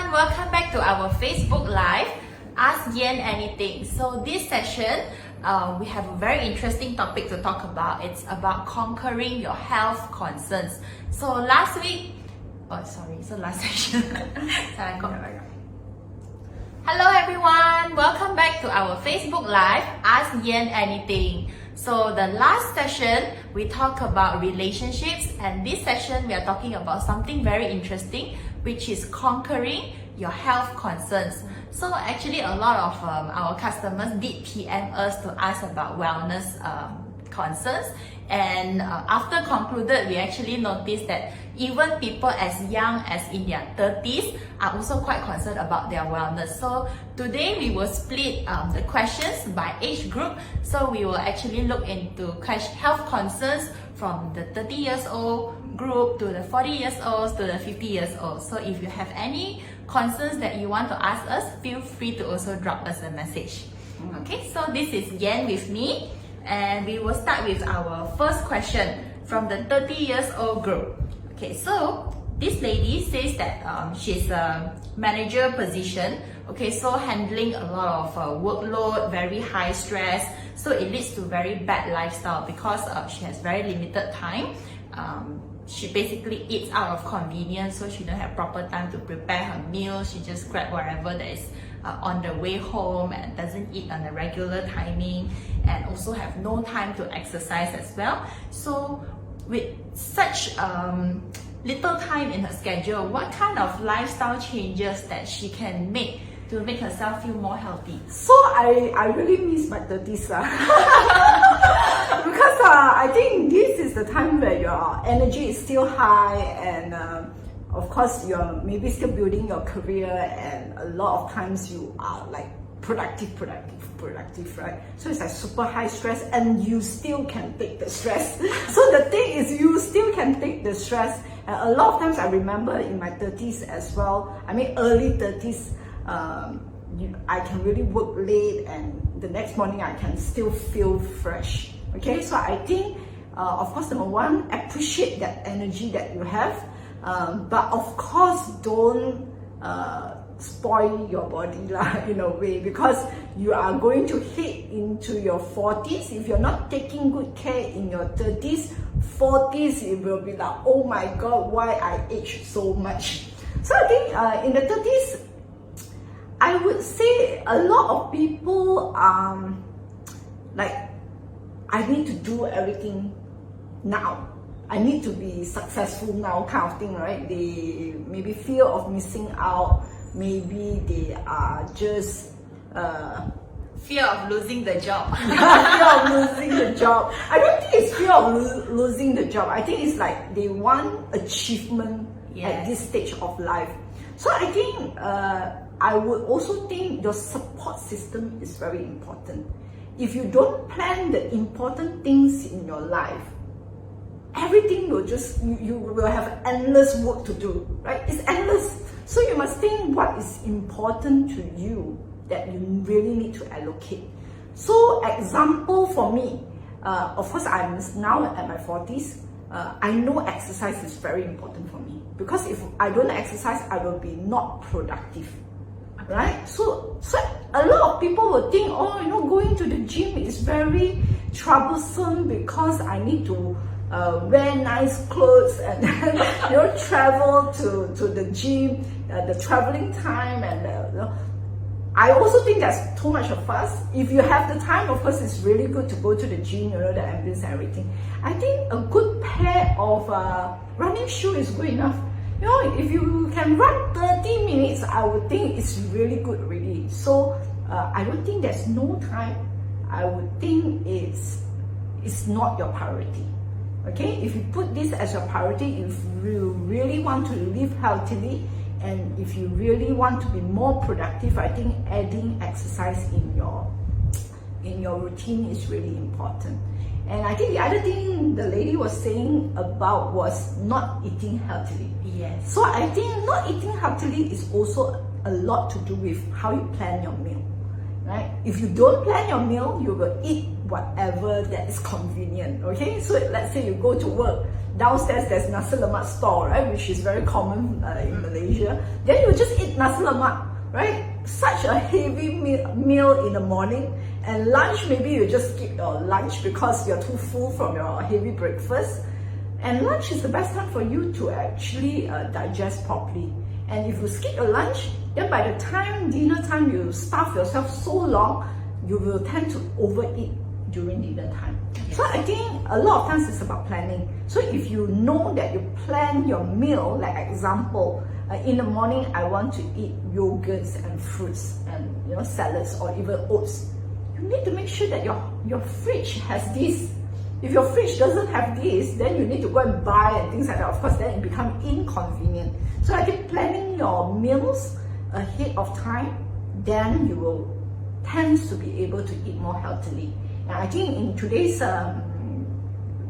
everyone, welcome back to our Facebook Live, Ask Yann Anything. So this session, we have a very interesting topic to talk about. It's about conquering your health concerns. So last session, Hello everyone, welcome back to our Facebook Live, Ask Yann Anything. So the last session, we talked about relationships, and this session we are talking about something very interesting, which is conquering your health concerns. So actually a lot of our customers did PM us to ask about wellness concerns, and after concluded, we actually noticed that even people as young as in their 30s are also quite concerned about their wellness. So today we will split the questions by age group. So we will actually look into health concerns from the 30 years old group to the 40 years old to the 50 years old. So if you have any concerns that you want to ask us, feel free to also drop us a message. Okay, so this is Yann with me, and we will start with our first question from the 30 years old group. Okay, so this lady says that she's a manager position. Okay, so handling a lot of workload, very high stress. So it leads to very bad lifestyle because she has very limited time. She basically eats out of convenience, so she don't have proper time to prepare her meal. She just grab whatever that is on the way home and doesn't eat on a regular timing, and also have no time to exercise as well. So with such little time in her schedule, what kind of lifestyle changes that she can make to make herself feel more healthy? So I really miss my 30s because I think this is the time where your energy is still high, and of course you're maybe still building your career, and a lot of times you are like productive, right? So it's like super high stress, and you still can take the stress. So the thing is, you still can take the stress. And a lot of times I remember in my 30s as well, I mean early 30s, I can really work late, and the next morning I can still feel fresh. Okay, so I think of course, number one, appreciate that energy that you have, but of course don't spoil your body in a way, because you are going to hit into your 40s. If you're not taking good care in your 30s, 40s, it will be like, oh my god, why I age so much. So I think in the 30s, I would say a lot of people like, I need to do everything now, I need to be successful now kind of thing, right? They maybe fear of missing out. Maybe they are just Fear of losing the job. fear of losing the job. I don't think it's fear of losing the job. I think it's like they want achievement at this stage of life. So I think I would also think your support system is very important. If you don't plan the important things in your life, everything will just, you will have endless work to do, right? It's endless. So you must think what is important to you that you really need to allocate. So example for me, of course I'm now at my 40s, I know exercise is very important for me, because if I don't exercise, I will be not productive, right? So a lot of people will think, oh, going to the gym is very troublesome because I need to wear nice clothes and travel to the gym, the traveling time, and I also think that's too much of fuss. If you have the time, of course it's really good to go to the gym, the ambience and everything. I think a good pair of running shoe is good enough. If you can run 30 minutes, I would think it's really good already. So I don't think there's no time. I would think it's not your priority. Okay, if you put this as your priority, if you really want to live healthily, and if you really want to be more productive, I think adding exercise in your routine is really important. And I think the other thing the lady was saying about was not eating healthily. Yes. So I think not eating healthily is also a lot to do with how you plan your meal, right? If you don't plan your meal, you will eat whatever that is convenient. Okay, so let's say you go to work, downstairs there's nasi lemak store, right, which is very common in Malaysia. Then you just eat nasi lemak, right? Such a heavy meal in the morning, and lunch maybe you just skip your lunch because you're too full from your heavy breakfast. And lunch is the best time for you to actually digest properly. And if you skip your lunch, then by the time dinner time you starve yourself so long, you will tend to overeat during dinner time. So I think a lot of times it's about planning. So if you know that you plan your meal, like example, in the morning I want to eat yogurts and fruits and salads or even oats, you need to make sure that your fridge has this. If your fridge doesn't have this, then you need to go and buy and things like that. Of course, then it becomes inconvenient. So I think planning your meals ahead of time, then you will tend to be able to eat more healthily. And I think in today's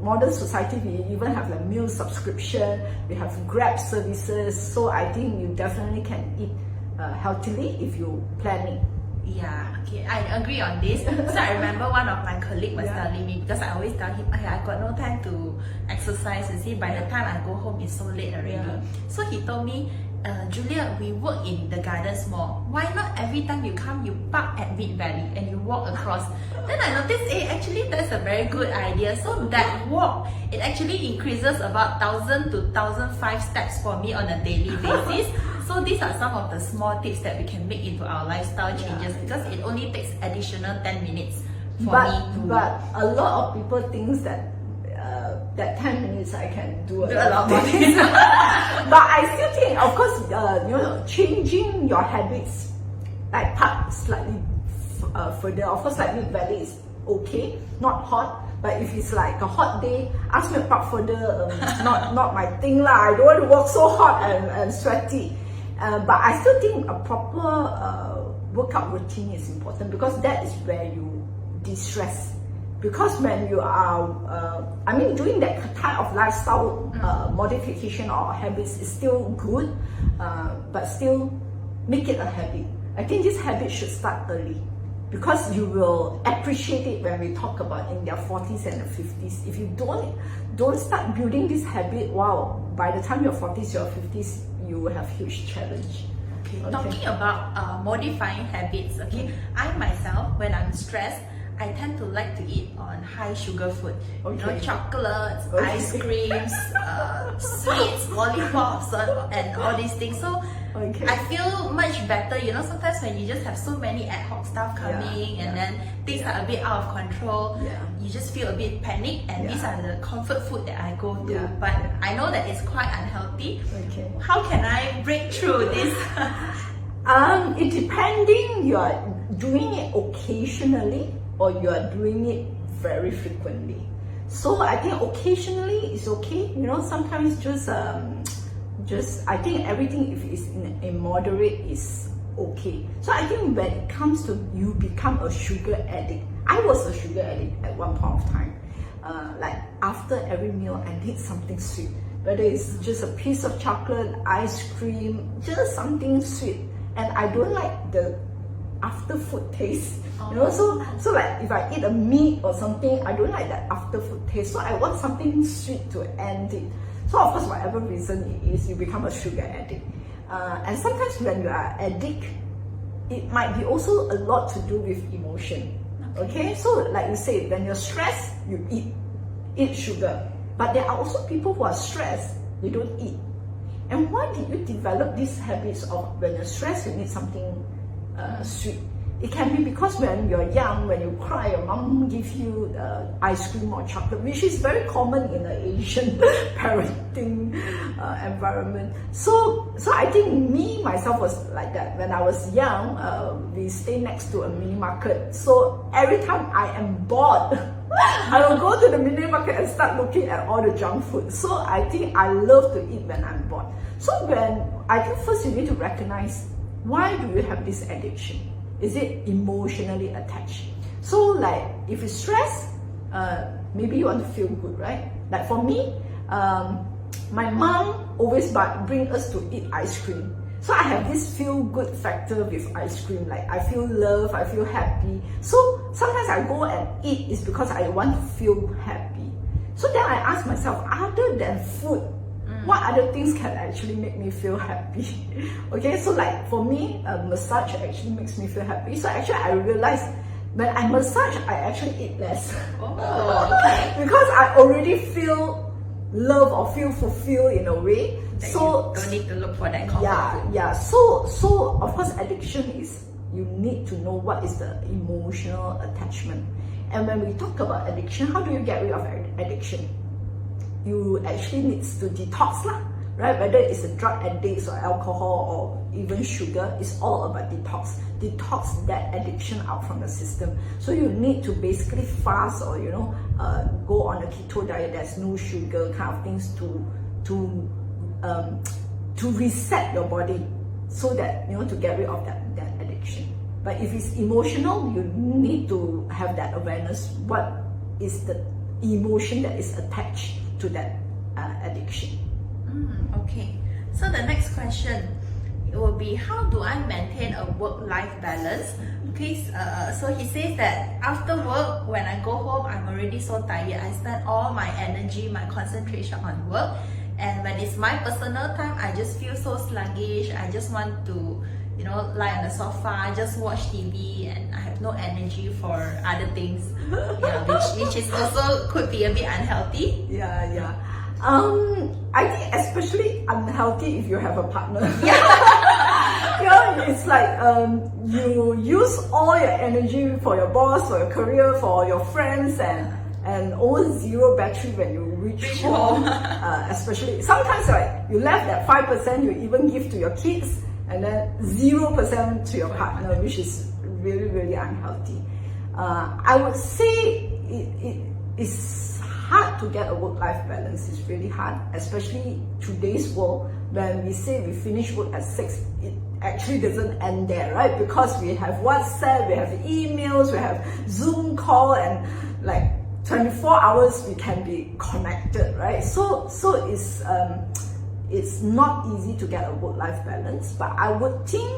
modern society, we even have the meal subscription, we have Grab services. So I think you definitely can eat healthily if you plan it. Yeah, okay, I agree on this. So I remember one of my colleagues was telling me, because I always tell him, I got no time to exercise, you see, by the time I go home it's so late already. So he told me, Julia, we work in the gardens more. Why not every time you come, you park at Mid Valley and you walk across? Then I noticed, actually that's a very good idea. So that walk, it actually increases about 1,000 to 1,005 steps for me on a daily basis. So these are some of the small tips that we can make into our lifestyle changes, because it only takes additional 10 minutes for me to... But a lot of people think that that 10 minutes I can do a lot more of things. But I still think, of course, changing your habits, like park slightly further. Of course, like Mid Valley is okay, not hot. But if it's like a hot day, ask me to park further. Not my thing lah. I don't want to walk so hot and sweaty. But I still think a proper workout routine is important, because that is where you de-stress. Because when you are, doing that type of lifestyle modification or habits is still good, but still make it a habit. I think this habit should start early, because you will appreciate it when we talk about in their 40s and the 50s. If you don't start building this habit, wow, by the time you're 40s, your 50s, you will have huge challenge. Okay. Talking about modifying habits, okay, I myself, when I'm stressed, I tend to like to eat on high sugar food. Chocolates, ice creams, sweets, lollipops, and all these things. So I feel much better. Sometimes when you just have so many ad hoc stuff coming and then things are a bit out of control, you just feel a bit panicked, and these are the comfort food that I go to. But I know that it's quite unhealthy. How can I break through this? It depending, you are doing it occasionally or you are doing it very frequently. So I think occasionally is okay. Sometimes just I think everything, if it's in a moderate, is okay. So I think when it comes to you become a sugar addict, I was a sugar addict at one point of time. Like after every meal, I need something sweet. Whether it's just a piece of chocolate, ice cream, just something sweet. And I don't like the after food taste. So like if I eat a meat or something, I don't like that after food taste. So I want something sweet to end it. So of course, whatever reason it is, you become a sugar addict. And sometimes when you are addict, it might be also a lot to do with emotion. Okay, so like you say, when you're stressed, you eat sugar. But there are also people who are stressed, they don't eat. And why did you develop these habits of when you're stressed, you need something sweet? It can be because when you're young, when you cry, your mom gives you ice cream or chocolate, which is very common in the Asian parenting environment. So I think myself was like that. When I was young, we stay next to a mini market. So every time I am bored, I will go to the mini market and start looking at all the junk food. So I think I love to eat when I'm bored. So I think first you need to recognize, why do you have this addiction? Is it emotionally attached? So like if it's stress, maybe you want to feel good, right? Like for me, my mom always bring us to eat ice cream. So I have this feel good factor with ice cream. Like I feel love, I feel happy. So sometimes I go and eat is because I want to feel happy. So then I asked myself, other than food, what other things can actually make me feel happy? Okay, so like for me, massage actually makes me feel happy. So actually I realized when I massage, I actually eat less. Oh, okay. Because I already feel love or feel fulfilled in a way. That So you don't need to look for that comfort food. yeah. So of course addiction is, you need to know what is the emotional attachment. And when we talk about addiction, how do you get rid of addiction? You actually need to detox lah, right? Whether it's a drug addict or alcohol or even sugar, it's all about detox. Detox that addiction out from the system. So you need to basically fast or go on a keto diet, there's no sugar kind of things to reset your body, so that to get rid of that addiction. But if it's emotional, you need to have that awareness. What is the emotion that is attached to that addiction? Okay. So the next question, it will be, how do I maintain a work-life balance? Okay, so he says that after work, when I go home, I'm already so tired. I spend all my energy, my concentration on work. And when it's my personal time, I just feel so sluggish. I just want to, lie on the sofa, just watch TV, and I have no energy for other things. Yeah, which is also could be a bit unhealthy. Yeah. I think especially unhealthy if you have a partner. It's like you use all your energy for your boss, for your career, for your friends, and almost zero battery when you reach home. Especially sometimes you left that 5% you even give to your kids, and then 0% to your partner, which is really, really unhealthy. I would say it's hard to get a work-life balance. It's really hard, especially today's world. When we say we finish work at 6, it actually doesn't end there, right? Because we have WhatsApp, we have emails, we have Zoom call, and like 24 hours we can be connected, right? So it's not easy to get a work-life balance, but I would think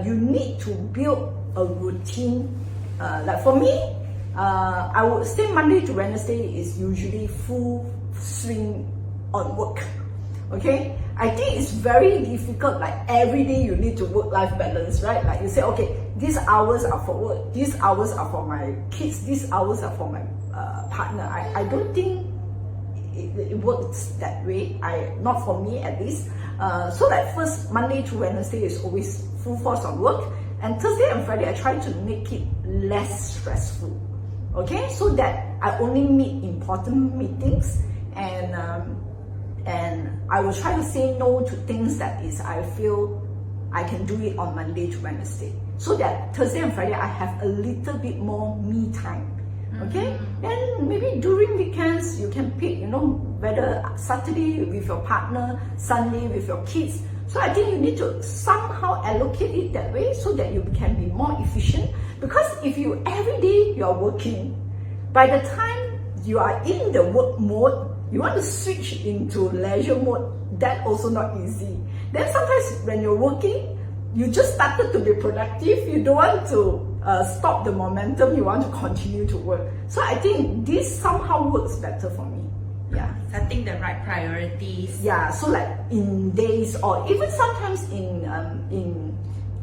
you need to build a routine. Like for me, I would say Monday to Wednesday is usually full swing on work. Okay, I think it's very difficult, like every day you need to work-life balance, right? Like you say, okay, these hours are for work, these hours are for my kids, these hours are for my partner. I don't think it works that way. Not for me at least. So like first Monday to Wednesday is always full force on work, and Thursday and Friday I try to make it less stressful. Okay, so that I only meet important meetings, and I will try to say no to things that I feel I can do it on Monday to Wednesday, so that Thursday and Friday I have a little bit more me time. Okay, then maybe during weekends you can pick, whether Saturday with your partner, Sunday with your kids. So I think you need to somehow allocate it that way, so that you can be more efficient. Because if you every day you are working, by the time you are in the work mode, you want to switch into leisure mode. That also not easy. Then sometimes when you're working, you just started to be productive. You don't want to stop the momentum. You want to continue to work. So I think this somehow works better for me. Yeah, setting the right priorities. Yeah, so like in days, or even sometimes in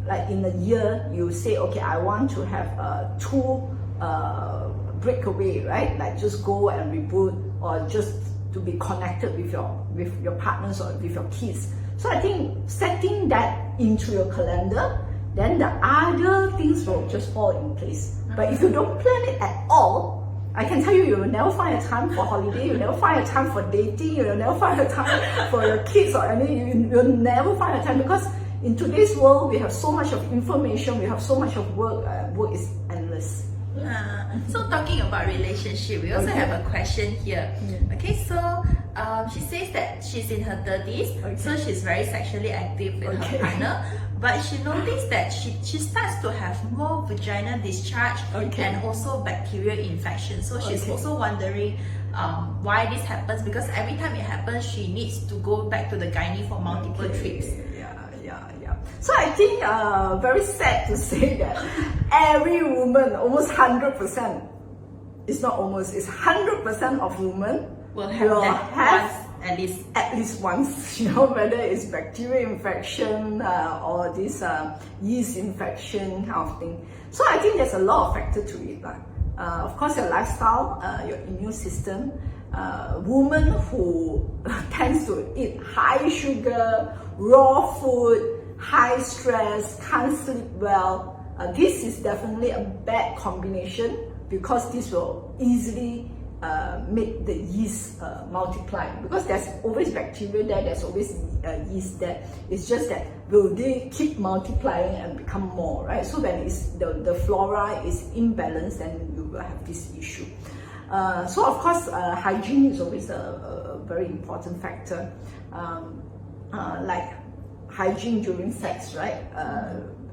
a year, you say, okay, I want to have 2 breakaway, right? Like just go and reboot, or just to be connected with your partners or with your kids. So I think setting that into your calendar, then the other things will just fall in place. But if you don't plan it at all, I can tell you will never find a time for holiday, you'll never find a time for dating, you'll never find a time for your kids or anything. You'll never find a time, because in today's world, we have so much of information, we have so much of work. Work is endless. So talking about relationship, we also have a question here. Okay, so she says that she's in her 30s, so she's very sexually active with her partner. But she noticed that she starts to have more vaginal discharge and also bacterial infection. So she's also wondering why this happens, because every time it happens, she needs to go back to the gynae for multiple trips. So I think very sad to say that every woman, almost 100%, it's not almost, it's 100% of women will have will that have once at least. at least once, whether it's bacterial infection or this yeast infection kind of thing. So I think there's a lot of factor to it. Of course, your lifestyle, your immune system. Women who tends to eat high sugar, raw food, high stress, can't sleep well. This is definitely a bad combination because this will easily make the yeast multiply, because there's always bacteria there, there's always yeast there. It's just that will they keep multiplying and become more, right? So when it's the flora is imbalanced, then you will have this issue. So of course, hygiene is always a very important factor. Like hygiene during sex, right?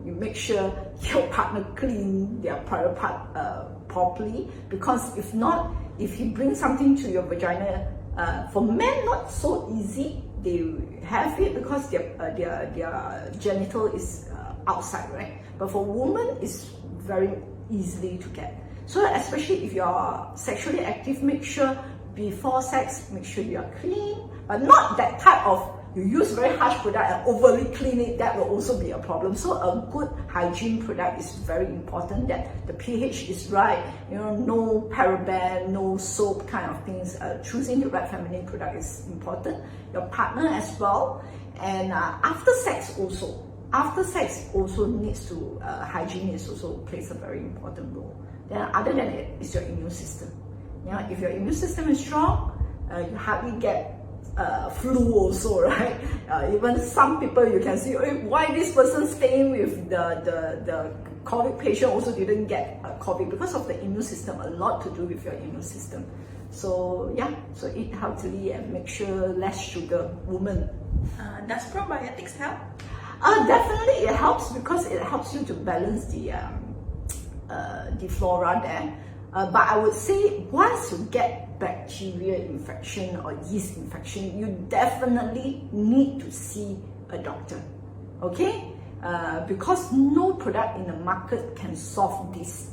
You make sure your partner clean their private part properly, because if not, if he brings something to your vagina, for men not so easy. They have it because their genital is outside, right? But for women, it's very easily to get. So especially if you're sexually active, make sure before sex, make sure you are clean, but not that type of you use very harsh product and overly clean it. That will also be a problem. So a good hygiene product is very important, that the pH is right, no paraben, no soap kind of things. Choosing the right feminine product is important. Your partner as well. And after sex also needs to, hygiene is also plays a very important role. Then other than it is your immune system. If your immune system is strong, you hardly get flu also, right? Even some people you can see, why this person staying with the COVID patient also didn't get COVID, because of the immune system. A lot to do with your immune system. So yeah, so eat healthily and make sure less sugar, woman. Does probiotics help? Definitely it helps, because it helps you to balance the flora there. But I would say once you get bacterial infection or yeast infection, you definitely need to see a doctor, okay? Because no product in the market can solve this.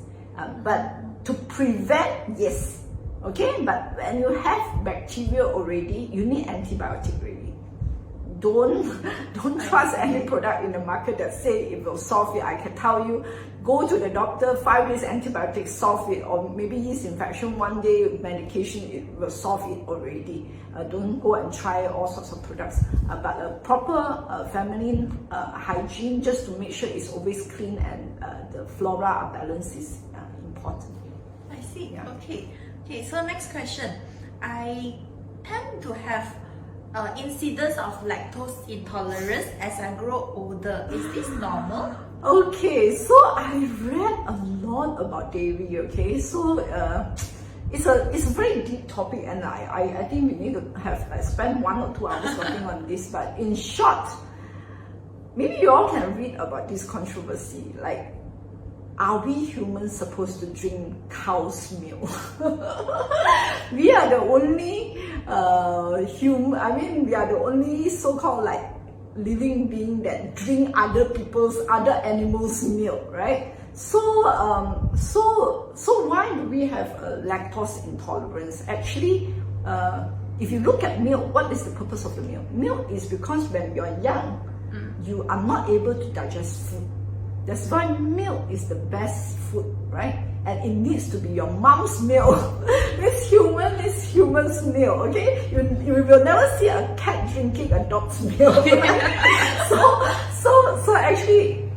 But to prevent, yes, okay? But when you have bacteria already, you need antibiotic already. Don't trust any product in the market that say it will solve it. I can tell you, go to the doctor, 5 days antibiotics solve it, or maybe yeast infection, 1 day medication, it will solve it already. Don't go and try all sorts of products. But a proper feminine hygiene, just to make sure it's always clean and the flora balance is important. I see. Yeah. Okay, so next question. I tend to have incidence of lactose intolerance as I grow older. Is this normal? Okay, so I read a lot about dairy, okay? So it's a very deep topic, and I think we need to have spend 1 or 2 hours talking on this. But in short, maybe you all can read about this controversy, like, are we humans supposed to drink cow's milk? We are the only we are the only so-called like living being that drink other animals' milk, right? So why do we have lactose intolerance? Actually, if you look at milk, what is the purpose of the milk? Milk is because when you're young, you are not able to digest food. That's why milk is the best food, right? And it needs to be your mom's milk. It's human's milk, okay? You will never see a cat drinking a dog's milk. so actually,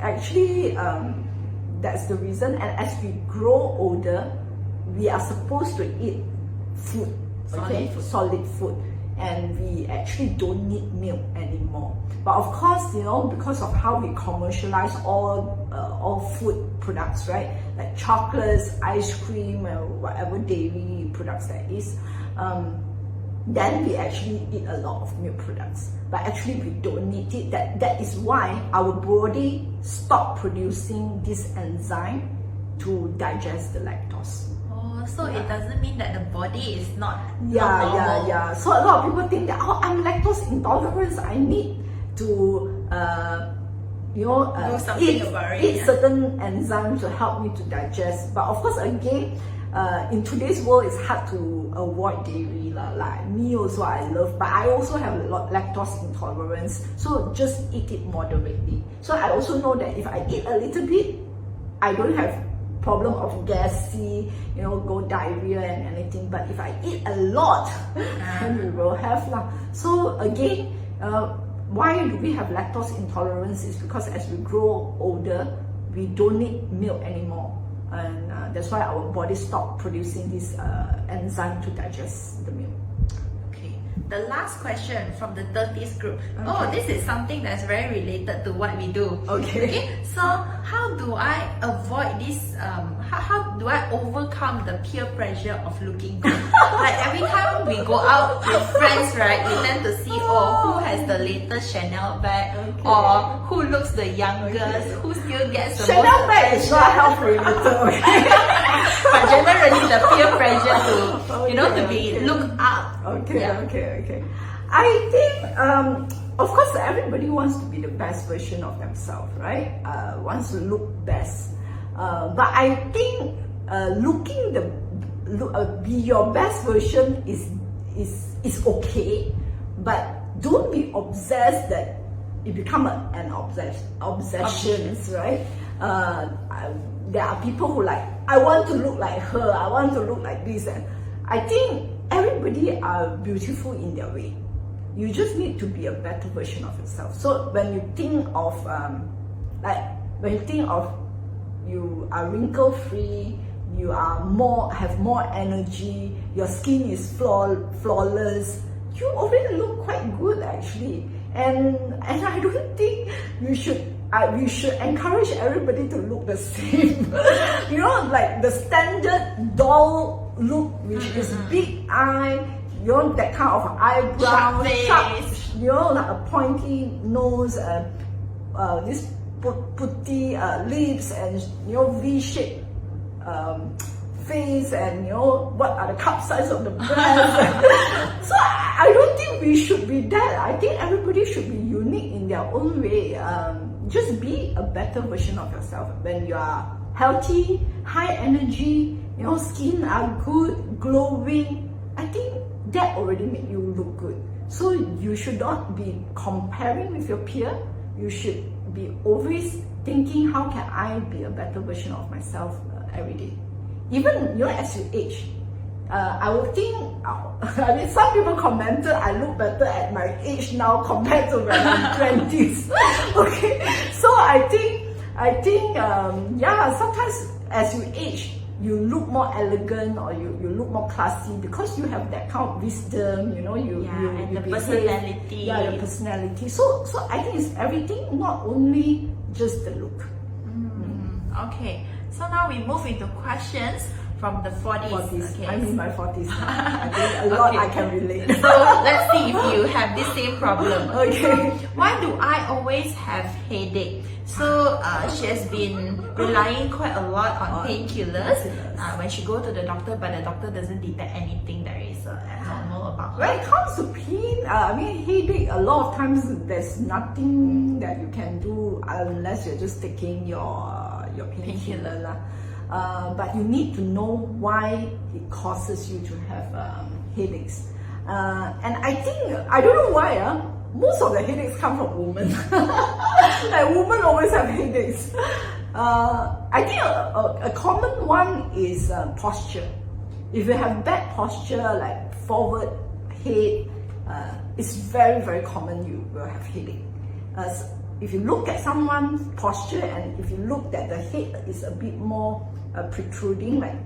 that's the reason. And as we grow older, we are supposed to eat food, okay? Solid food. And we actually don't need milk anymore. But of course, because of how we commercialize all food products, right? Like chocolates, ice cream, and whatever dairy products there is, then we actually eat a lot of milk products. But actually, we don't need it. That is why our body stopped producing this enzyme to digest the lactose. So it doesn't mean that the body is not normal. Yeah. So a lot of people think that, I'm lactose intolerant, I need to do something about it. Eat certain enzymes to help me to digest. But of course, again, in today's world, it's hard to avoid dairy. Like me also, I love, but I also have a lot lactose intolerance. So just eat it moderately. So I also know that if I eat a little bit, I don't have problem of gassy, go diarrhea and anything. But if I eat a lot, then we will have lah. So again, why do we have lactose intolerance? Is because as we grow older, we don't need milk anymore. And that's why our body stopped producing this enzyme to digest the milk. Okay, the last question from the 30s group. Okay. Oh, this is something that's very related to what we do. Okay. So how do I avoid this? How do I overcome the peer pressure of looking good? Like every time we go out with friends, right, we tend to see, who has the latest Chanel bag, or who looks the youngest, who still gets the Chanel most bag is not health related. But generally the peer pressure to, to be looked up. Okay. I think, of course, everybody wants to be the best version of themselves, right? Wants to look best. But I think be your best version is okay, but don't be obsessed that it become an obsession, right? There are people who like, I want to look like her, I want to look like this, and I think everybody are beautiful in their way. You just need to be a better version of yourself. So when you think of you are wrinkle free, you are have more energy, your skin is flawless, you already look quite good actually. And I don't think we should encourage everybody to look the same. Like the standard doll look, which is big eye, that kind of eyebrow, sharp, like a pointy nose, this putty lips, and V-shaped face, and what are the cup size of the breast. So I don't think we should be that. I think everybody should be unique in their own way. Just be a better version of yourself. When you are healthy, high energy, skin are good, glowing, I think that already make you look good. So you should not be comparing with your peer. You should be always thinking, how can I be a better version of myself every day? Even as you age, I would think, some people commented I look better at my age now compared to when I'm 20s. Okay, so I think sometimes as you age, you look more elegant, or you look more classy, because you have that kind of wisdom, you personality. Your personality. So I think it's everything, not only just the look. Okay, so now we move into questions from the 40s. Okay. I'm in my 40s. I think a lot I can relate. So let's see if you have the same problem. Okay. Why do I always have headache? So she has been relying quite a lot on painkillers when she go to the doctor, but the doctor doesn't detect anything that is abnormal about her. When it comes to pain, headache, a lot of times there's nothing that you can do unless you're just taking your painkiller. But you need to know why it causes you to have headaches. And I think, I don't know why, most of the headaches come from women. Like women always have headaches. I think a common one is posture. If you have bad posture, like forward head, it's very, very common you will have headache. If you look at someone's posture, and if you look that the head is a bit more protruding, like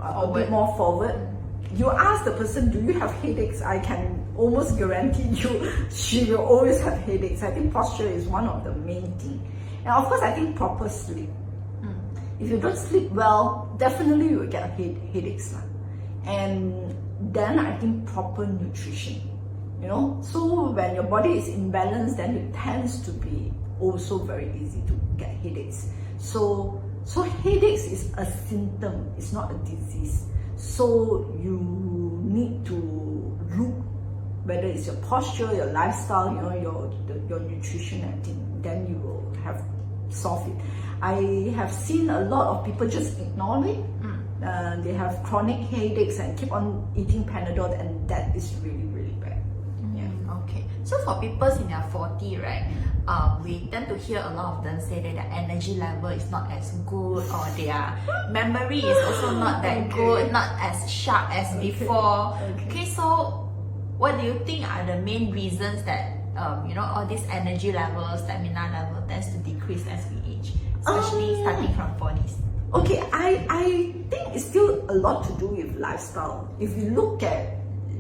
a bit more forward, you ask the person, do you have headaches? I can almost guarantee you she will always have headaches. I think posture is one of the main things. And of course, I think proper sleep. If you don't sleep well, definitely you will get headaches. And then I think proper nutrition. So when your body is imbalanced, then it tends to be also very easy to get headaches. So headaches is a symptom, it's not a disease. So you need to look whether it's your posture, your lifestyle, your nutrition, and then you will have solved it. I have seen a lot of people just ignore it, they have chronic headaches and keep on eating Panadol, and that is really, really bad. Okay, so for people in their 40, right, we tend to hear a lot of them say that their energy level is not as good, or their memory is also not that good, not as sharp as before. Okay, so what do you think are the main reasons that all this energy level, stamina level tends to decrease as we age, especially starting from 40s? Okay, I think it's still a lot to do with lifestyle. If you look at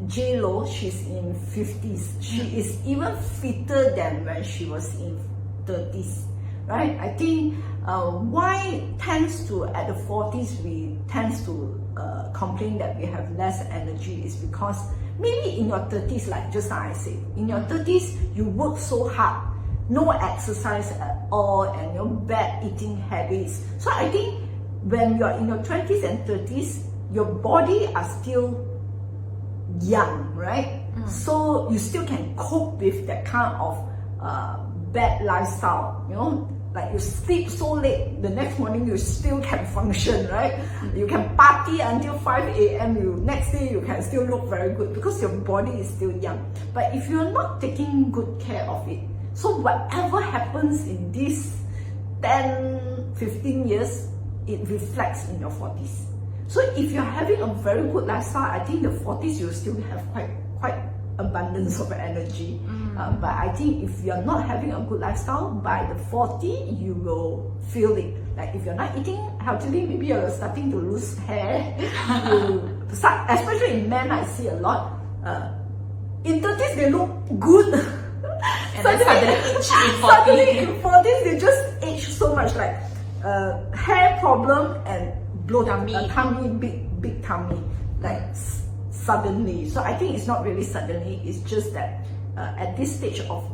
J-Lo, she's in 50s. She is even fitter than when she was in 30s, right? I think why tends to, at the 40s, we tends to complain that we have less energy is because maybe in your 30s, like just now I said, in your 30s, you work so hard, no exercise at all, and your bad eating habits. So I think when you're in your 20s and 30s, your body are still young, right? So you still can cope with that kind of bad lifestyle, like you sleep so late, the next morning you still can function, right? You can party until 5 a.m. Next day you can still look very good because your body is still young. But if you're not taking good care of it, so whatever happens in these 10, 15 years, it reflects in your 40s. So if you're having a very good lifestyle, I think the 40s you'll still have quite abundance of energy. But I think if you're not having a good lifestyle, by the 40 you will feel it. Like if you're not eating healthily, maybe you're starting to lose hair. You start, especially in men, I see a lot. In 30s they look good. And suddenly in 40s they just age so much, like hair problem and tummy, big tummy, like suddenly. So I think it's not really suddenly, it's just that at this stage of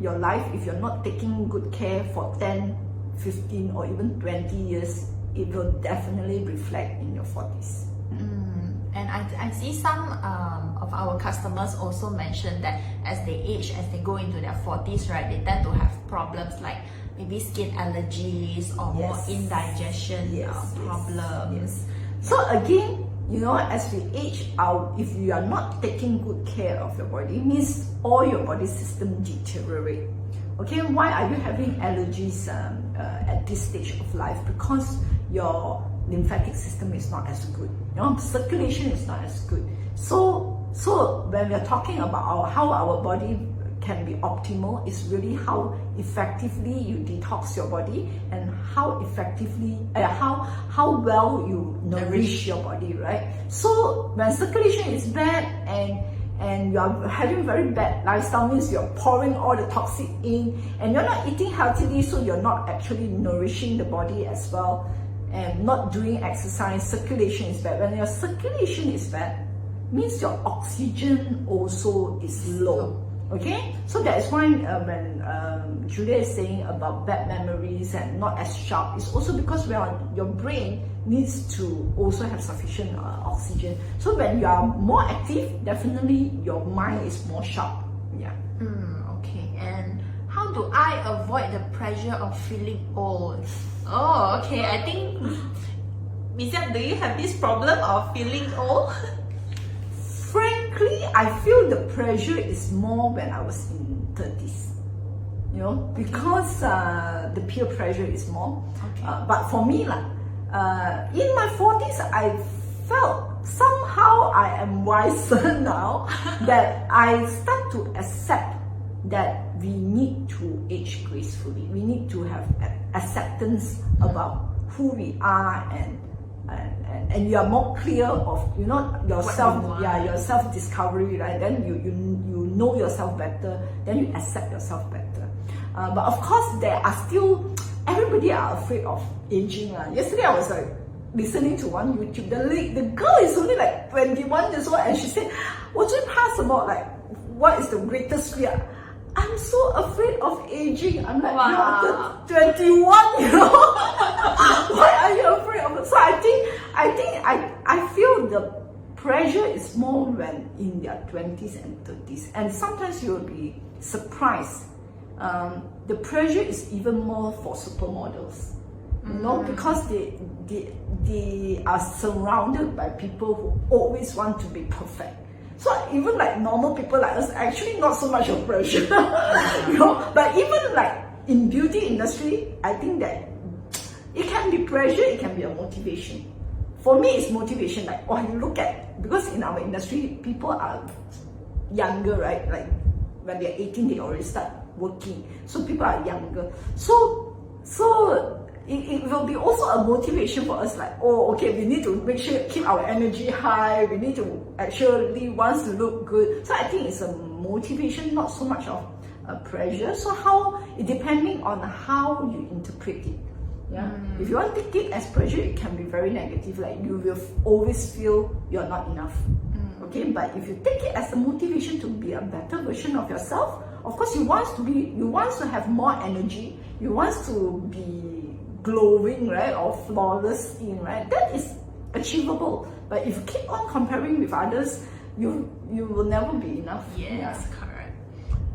your life, if you're not taking good care for 10, 15 or even 20 years, it will definitely reflect in your 40s. And I see some of our customers also mention that as they age, as they go into their 40s, right, they tend to have problems like maybe skin allergies or more indigestion problems. So again, as we age out, if you are not taking good care of your body, it means all your body system deteriorate. Okay, why are you having allergies at this stage of life? Because your lymphatic system is not as good. Circulation is not as good. So when we're talking about how our body can be optimal, is really how effectively you detox your body and how effectively, how well you nourish your body, right? So when circulation is bad and you are having very bad lifestyle, means you're pouring all the toxic in and you're not eating healthily, so you're not actually nourishing the body as well, and not doing exercise, circulation is bad. When your circulation is bad, means your oxygen also is low. Okay, so that's why when Julia is saying about bad memories and not as sharp, it's also because your brain needs to also have sufficient oxygen. So when you are more active, definitely your mind is more sharp. Yeah. Okay, and how do I avoid the pressure of feeling old? Oh, okay, I think, Miss Yann, do you have this problem of feeling old? Frankly, I feel the pressure is more when I was in 30s, because the peer pressure is more. Okay. But for me, in my 40s, I felt somehow I am wiser now that I start to accept that we need to age gracefully. We need to have acceptance about who we are, and you are more clear of yourself, your self-discovery, right? Then you know yourself better, then you accept yourself better. But of course, there are still, everybody are afraid of aging. Yesterday I was listening to one YouTube, the girl is only like 21 years old, and she said, 我最怕什么, like, what is the greatest fear? I'm so afraid of aging. I'm like, wow. You're 21, Why are you afraid of it? So I feel the pressure is more when in their 20s and 30s. And sometimes you will be surprised. The pressure is even more for supermodels. you know, because they are surrounded by people who always want to be perfect. So even like normal people like us, actually not so much of pressure, you know. But even like in beauty industry, I think that it can be pressure, it can be a motivation. For me, it's motivation. Like, oh, you look at, because in our industry, people are younger, right? Like when they're 18, they already start working. So people are younger. So it will be also a motivation for us, like, oh, okay, we need to make sure keep our energy high. We need to actually wants to look good. So I think it's a motivation, not so much of a pressure. So how it depending on how you interpret it. Yeah. If you want to take it as pressure, it can be very negative. Like you will always feel you're not enough. Okay, but if you take it as a motivation to be a better version of yourself, of course you want to have more energy. You want to be glowing, right, or flawless skin, right? That is achievable. But if you keep on comparing with others, you will never be enough. Yes, correct.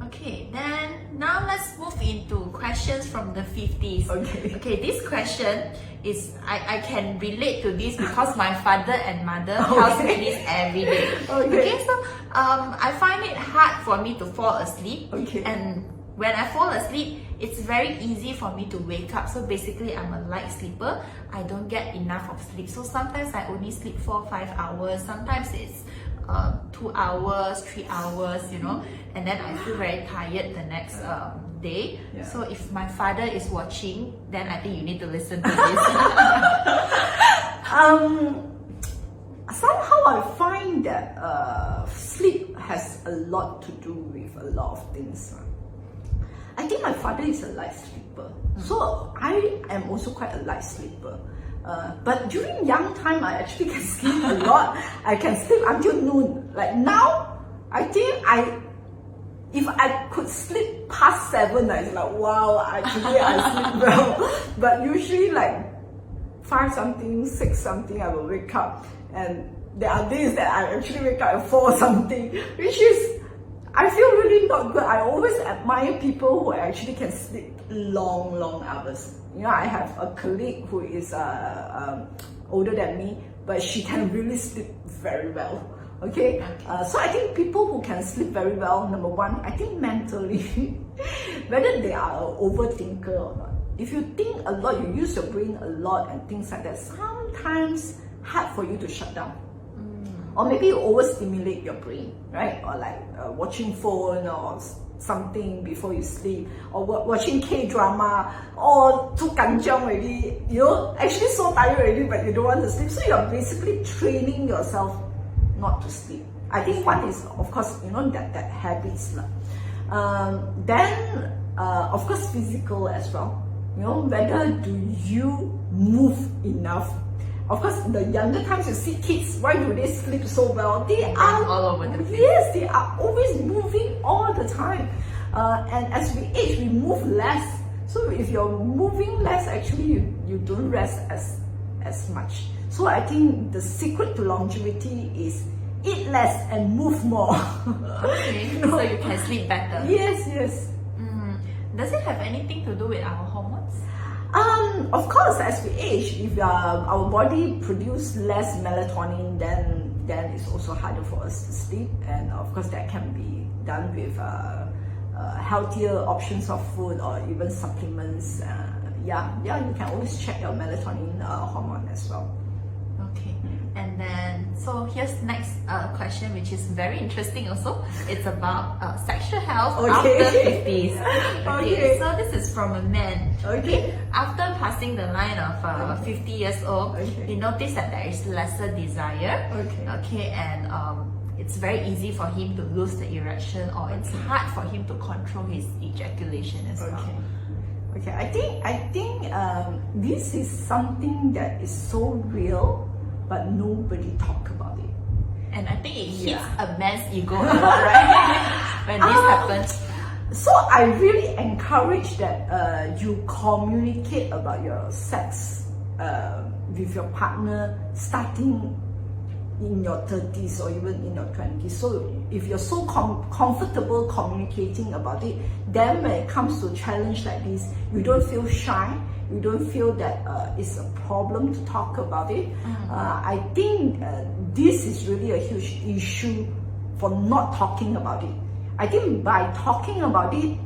Okay, then now let's move into questions from the 50s. Okay, this question is, I can relate to this because my father and mother tells me this every day. Okay, so I find it hard for me to fall asleep. And when I fall asleep, it's very easy for me to wake up. So basically, I'm a light sleeper. I don't get enough of sleep. So sometimes I only sleep 4 or 5 hours. Sometimes it's 2 hours, 3 hours, you know, and then I feel very tired the next day. So if my father is watching, then I think you need to listen to this. Somehow I find that sleep has a lot to do with a lot of things. I think my father is a light sleeper, so I am also quite a light sleeper. But during young time, I actually can sleep a lot. I can sleep until noon. Like now, I think if I could sleep past 7, it's like, wow, actually I sleep well. But usually like 5 something, 6 something, I will wake up. And there are days that I actually wake up at 4 something, which is, I feel really not good. I always admire people who actually can sleep long hours. You know, I have a colleague who is older than me, but she can really sleep very well. Okay, so I think people who can sleep very well, number one, I think mentally, whether they are an overthinker or not. If you think a lot, you use your brain a lot and things like that, sometimes hard for you to shut down. Or maybe you overstimulate your brain, right? Or like watching phone or something before you sleep, or watching K-drama, or too kanjiang already, you know, actually so tired already, but you don't want to sleep. So you're basically training yourself not to sleep. I think one is, of course, you know, that habits. Then, of course, physical as well. You know, whether do you move enough? Of course, in the younger times, you see kids, why do they sleep so well? They are all over the place. Yes, they are always moving all the time. And as we age, we move less. So if you're moving less, actually you don't rest as much. So I think the secret to longevity is eat less and move more. Okay, you know? So you can sleep better. Yes. Does it have anything to do with our hormones? Of course, as we age, if our body produce less melatonin, then it's also harder for us to sleep. And of course, that can be done with healthier options of food or even supplements. You can always check your melatonin hormone as well. Okay, and then so here's next question, which is very interesting also. It's about sexual health after 50s. Okay, so this is from a man. Okay, after passing the line of 50 years old, he noticed that there is lesser desire. Okay, and it's very easy for him to lose the erection, or it's hard for him to control his ejaculation as well. Okay, I think this is something that is so real, but nobody talk about it. And I think it hits a man's ego a lot, right? When this happens. So I really encourage that you communicate about your sex with your partner starting in your 30s or even in your 20s. So if you're so comfortable communicating about it, then when it comes to a challenge like this, you don't feel shy, you don't feel that it's a problem to talk about it. I think this is really a huge issue for not talking about it. I think by talking about it,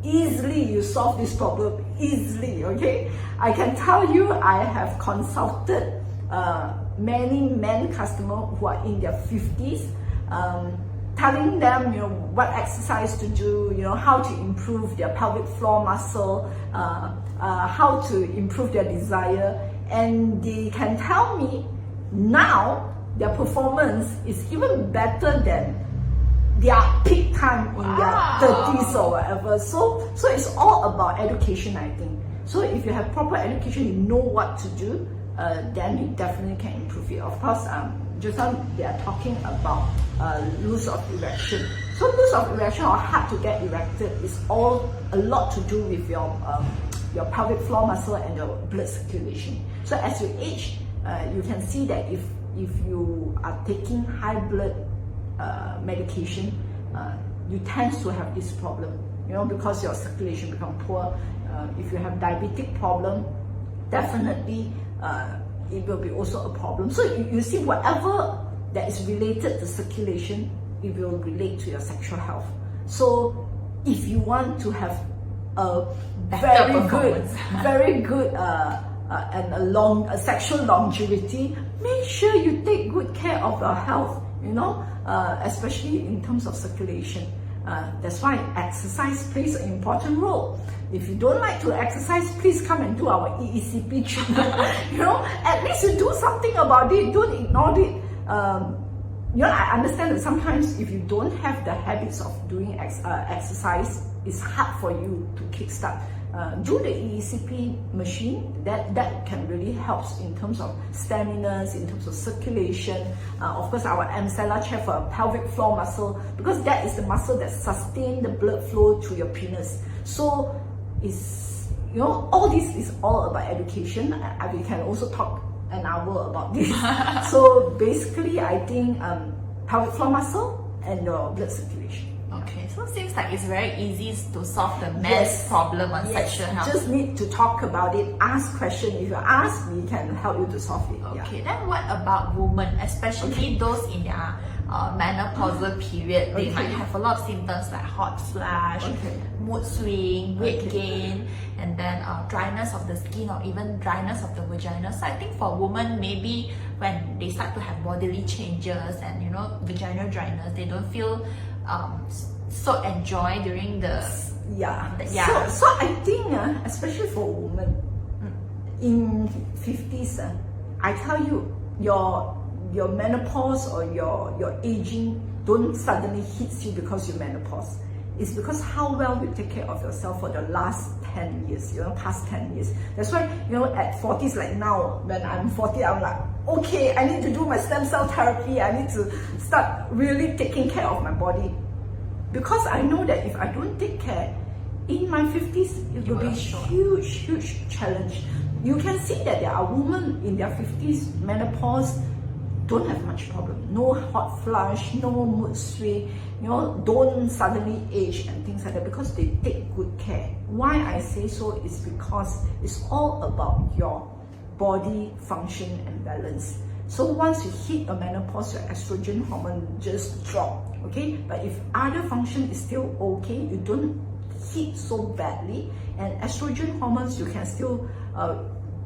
easily you solve this problem, easily, okay? I can tell you, I have consulted many men customers who are in their 50s, telling them, what exercise to do, how to improve their pelvic floor muscle, how to improve their desire, and they can tell me now their performance is even better than their peak time in their 30s or whatever. So it's all about education, I think. So if you have proper education, you know what to do, then you definitely can improve it. Of course, just now they are talking about loss of erection. So loss of erection or hard to get erected is all a lot to do with your pelvic floor muscle and your blood circulation. So as you age, you can see that if you are taking high blood medication, you tend to have this problem, because your circulation become poor. If you have diabetic problem, definitely it will be also a problem. So you see, whatever that is related to circulation, it will relate to your sexual health. So if you want to have a very good and a sexual longevity, make sure you take good care of your health, especially in terms of circulation. That's why exercise plays an important role. If you don't like to exercise, please come and do our EECP treatment. At least you do something about it. Don't ignore it. I understand that sometimes if you don't have the habits of doing exercise, it's hard for you to kickstart. Do the EECP machine. That can really help in terms of stamina, in terms of circulation. Of course, our Amsella chair for pelvic floor muscle, because that is the muscle that sustains the blood flow to your penis. So it's all this is all about education. We can also talk an hour about this. So basically, I think pelvic floor muscle and your blood circulation. Okay, so it seems like it's very easy to solve the men's problem on sexual health. Just need to talk about it, ask questions. If you ask, we can help you to solve it. Okay, then what about women, especially those in their menopausal period? They might have a lot of symptoms like hot flash, mood swing, weight gain, and then dryness of the skin or even dryness of the vagina. So I think for women, maybe when they start to have bodily changes and vaginal dryness, they don't feel so enjoy during the So I think especially for women in 50s, I tell you, your menopause or your aging don't suddenly hit you because you're menopause. It's because how well you take care of yourself for the last 10 years, past 10 years. That's why, at 40s, like now, when I'm 40, I'm like, okay, I need to do my stem cell therapy. I need to start really taking care of my body. Because I know that if I don't take care, in my 50s, it will be a huge challenge. You can see that there are women in their 50s, menopause, don't have much problem. No hot flush, no mood swing, don't suddenly age and things like that because they take good care. Why I say so is because it's all about your body function and balance. So once you hit a menopause, your estrogen hormone just drop, okay? But if other function is still okay, you don't hit so badly, and estrogen hormones, you can still,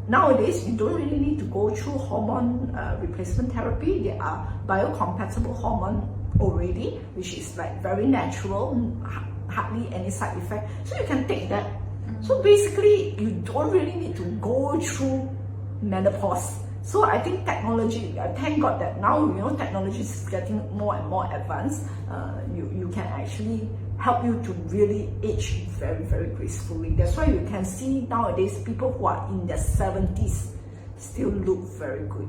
nowadays, you don't really need to go through hormone replacement therapy. There are biocompatible hormone already, which is like very natural, hardly any side effect. So you can take that. So basically, you don't really need to go through menopause. So I think technology, thank God that now, technology is getting more and more advanced. You can actually help you to really age very, very gracefully. That's why you can see nowadays people who are in their 70s still look very good.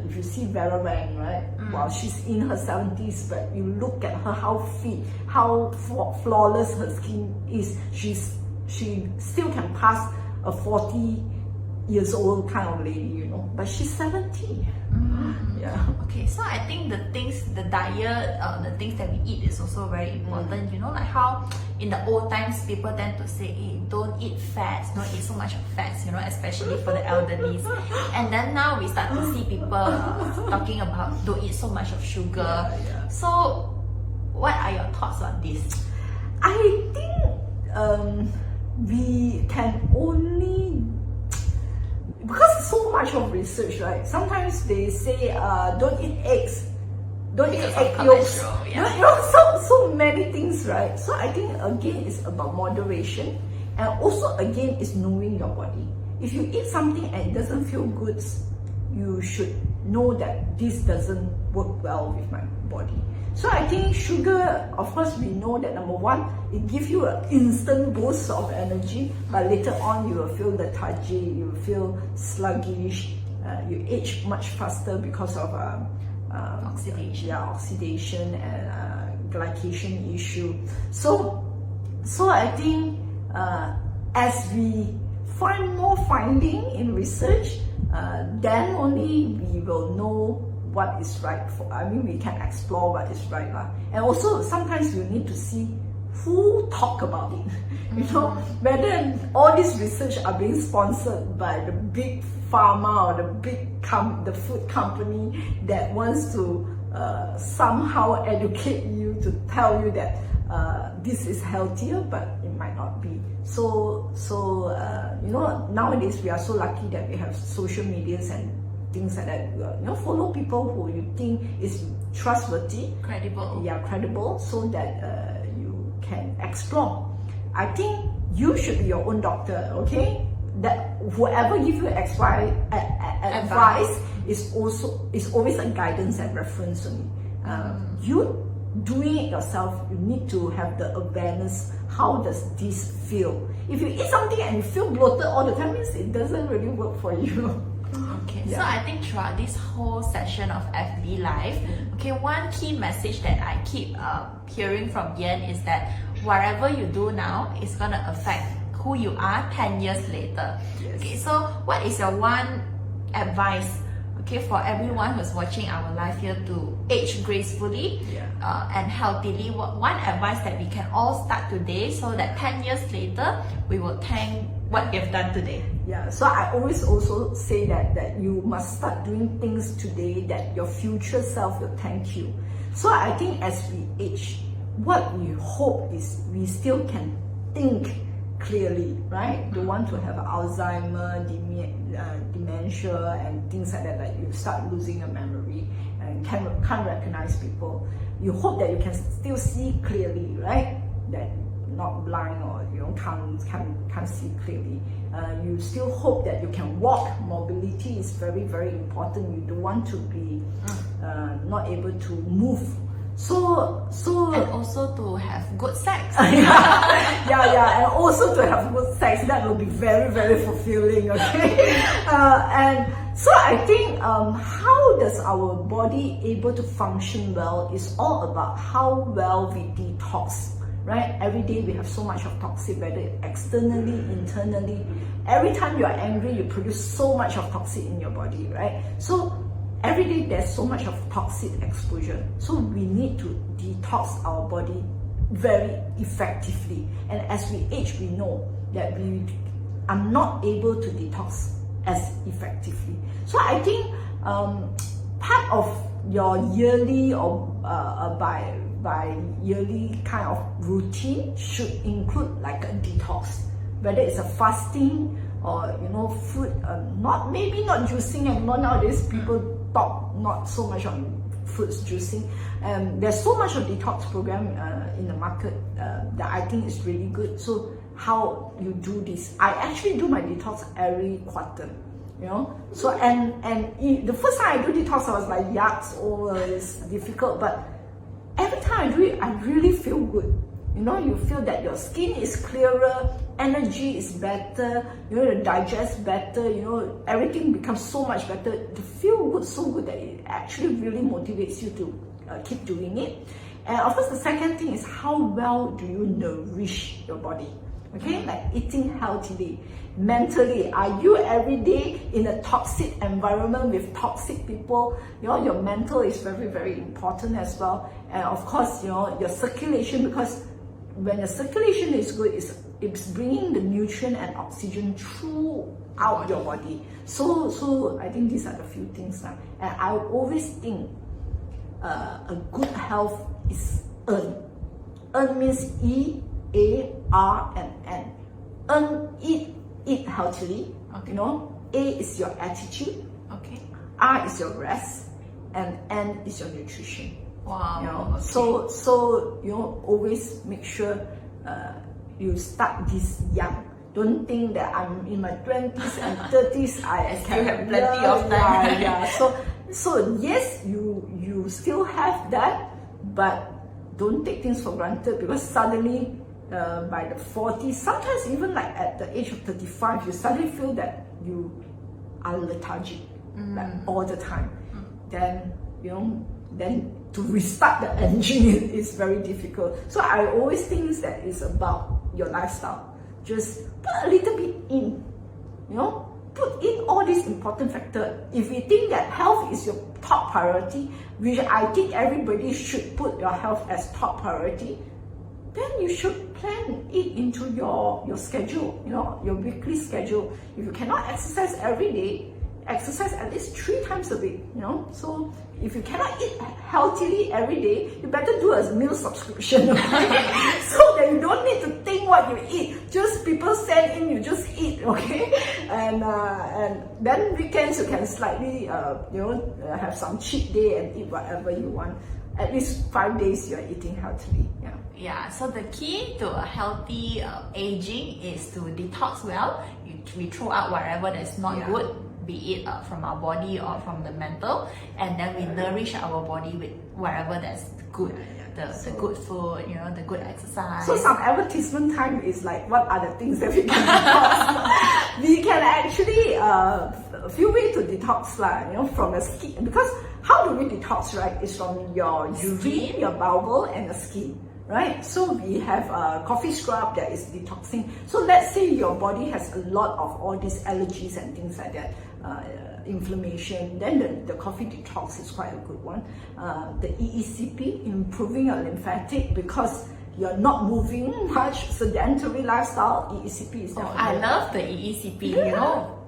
If you see Vera Wang, right? Well, she's in her 70s, but you look at her, how fit, how flawless her skin is. She still can pass a 40 years old kind of lady, you know, but she's 70. Yeah. Okay, so I think the diet, the things that we eat is also very important. You know, like how in the old times people tend to say, hey, don't eat fats, don't eat so much of fats, you know, especially for the elderly. And then now we start to see people talking about don't eat so much of sugar. So what are your thoughts on this? I think we can only, because so much of research, right? Sometimes they say don't eat eggs, don't eat egg yolks. You know, so many things, right? So I think again it's about moderation, and also again it's knowing your body. If you eat something and it doesn't feel good, you should know that this doesn't work well with my body. So I think sugar, of course, we know that number one, it gives you an instant boost of energy, but later on you will feel lethargy, you will feel sluggish, you age much faster because of Oxidation. Oxidation and glycation issue. So I think as we find more finding in research, then only we will know what is right for, we can explore what is right lah. And also sometimes you need to see who talk about it. You know, whether all this research are being sponsored by the big pharma or the big the food company that wants to somehow educate you to tell you that this is healthier, but it might not be. So you know, nowadays we are so lucky that we have social medias and things like that. You know, follow people who you think is trustworthy, credible, so that you can explore. I think you should be your own doctor, okay? That whoever give you advice is always a guidance and reference to me. You doing it yourself, you need to have the awareness. How does this feel? If you eat something and you feel bloated all the time, means it doesn't really work for you. Okay, so I think throughout this whole session of FB Live, okay, one key message that I keep hearing from Yann is that whatever you do now is gonna affect who you are 10 years later. Okay, so what is your one advice, okay, for everyone who's watching our live here to age gracefully and healthily? One advice that we can all start today so that 10 years later we will thank what you've done today. Yeah, so I always also say that you must start doing things today that your future self will thank you. So I think as we age, what we hope is we still can think clearly, right? Don't want to have Alzheimer, dementia and things like that, like you start losing your memory and can't recognize people. You hope that you can still see clearly, right? That not blind or you know can't see clearly. You still hope that you can walk. Mobility is very, very important. You don't want to be not able to move. So and also to have good sex. yeah, and also to have good sex. That will be very, very fulfilling. Okay, and so I think how does our body able to function well is all about how well we detox. Right? Every day we have so much of toxic, whether externally, internally. Every time you are angry, you produce so much of toxic in your body, right? So every day there's so much of toxic exposure. So we need to detox our body very effectively. And as we age, we know that we are not able to detox as effectively. So I think part of your yearly or by yearly kind of routine should include like a detox, whether it's a fasting or you know food, not juicing, and nowadays people talk not so much on fruits juicing. There's so much of detox program in the market that I think is really good. So how you do this? I actually do my detox every quarter. You know, so and the first time I do detox, I was like, yucks, it's difficult, but every time I do it, I really feel good. You know, you feel that your skin is clearer, energy is better, you know, you digest better, you know, everything becomes so much better. To feel good, so good that it actually really motivates you to keep doing it. And of course, the second thing is how well do you nourish your body? Okay, like eating healthily. Mentally, are you every day in a toxic environment with toxic people? Your mental is very, very important as well. And of course, your circulation, because when your circulation is good, it's bringing the nutrient and oxygen throughout your body. So I think these are the few things. And I always think a good health is earn. Earn means E, A, R, and N. Earn, eat healthily. Okay. A is your attitude. Okay. R is your rest, and N is your nutrition. Wow. Okay. So always make sure you start this young. Don't think that I'm in my 20s and 30s. I still have plenty of time. Yeah. So yes, you still have that, but don't take things for granted, because suddenly by the 40s, sometimes even like at the age of 35, you suddenly feel that you are lethargic like all the time. Then to restart the engine is very difficult. So I always think that it's about your lifestyle. Just put a little bit in, put in all these important factors. If you think that health is your top priority, which I think everybody should put your health as top priority, then you should plan it into your schedule, your weekly schedule. If you cannot exercise every day, exercise at least 3 times a week, So if you cannot eat healthily every day, you better do a meal subscription, okay? So that you don't need to think what you eat. Just people send in, you just eat, okay? And then weekends you can slightly, have some cheat day and eat whatever you want. At least 5 days you are eating healthily. Yeah, so the key to a healthy aging is to detox well. We throw out whatever that is not good, be it from our body or from the mental, and then we nourish our body with whatever that's good. The good food, the good exercise. So some advertisement time is like, what are the things that we can detox? We can actually, a few ways to detox from the skin. Because how do we detox, right? It's from your urine, your bowel, and the skin, right? So we have a coffee scrub that is detoxing. So let's say your body has a lot of all these allergies and things like that, inflammation, then the coffee detox is quite a good one. The EECP, improving your lymphatic, because you're not moving much, sedentary lifestyle, EECP is definitely. I love the EECP,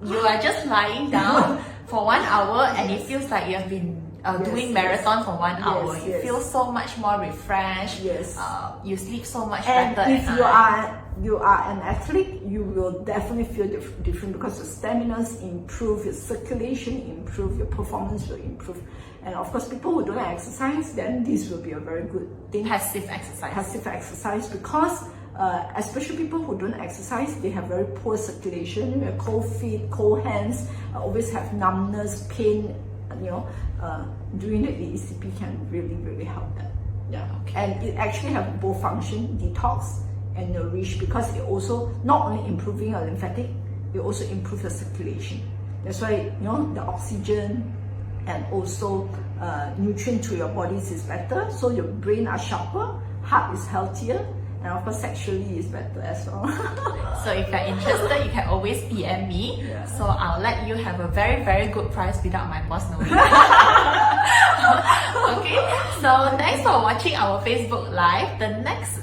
you are just lying down for 1 hour and it feels like you have been doing marathon for 1 hour. You feel so much more refreshed. You sleep so much better. And if you are an athlete, you will definitely feel different, because your stamina improve, your circulation improve, your performance will improve. And of course, people who don't exercise, then this will be a very good thing. Passive exercise, because especially people who don't exercise, they have very poor circulation, cold feet, cold hands, always have numbness, pain. Doing the EECP can really, really help that. And it actually have both function, detox and nourish, because it also not only improving your lymphatic, it also improves your circulation. That's why the oxygen and also nutrient to your bodies is better, so your brain are sharper, heart is healthier, and of course sexually is better as well. So if you're interested, you can always PM me. So I'll let you have a very, very good price without my boss knowing. Okay, so thanks for watching our Facebook Live. The next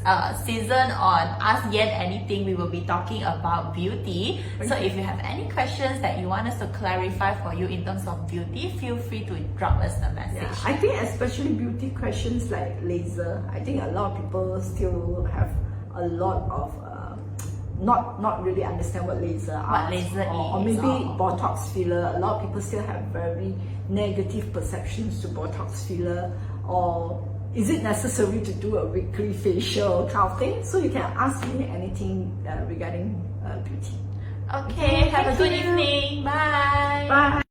season on Ask Yann Anything, we will be talking about beauty. So if you have any questions that you want us to clarify for you in terms of beauty, feel free to drop us a message. I think especially beauty questions like laser, I think a lot of people still have a lot of not really understand what laser are. What laser is. Or maybe Botox filler. A lot of people still have very negative perceptions to Botox filler. Or is it necessary to do a weekly facial kind of thing? So you can ask me anything regarding beauty. Okay, have a good evening. Bye. Bye.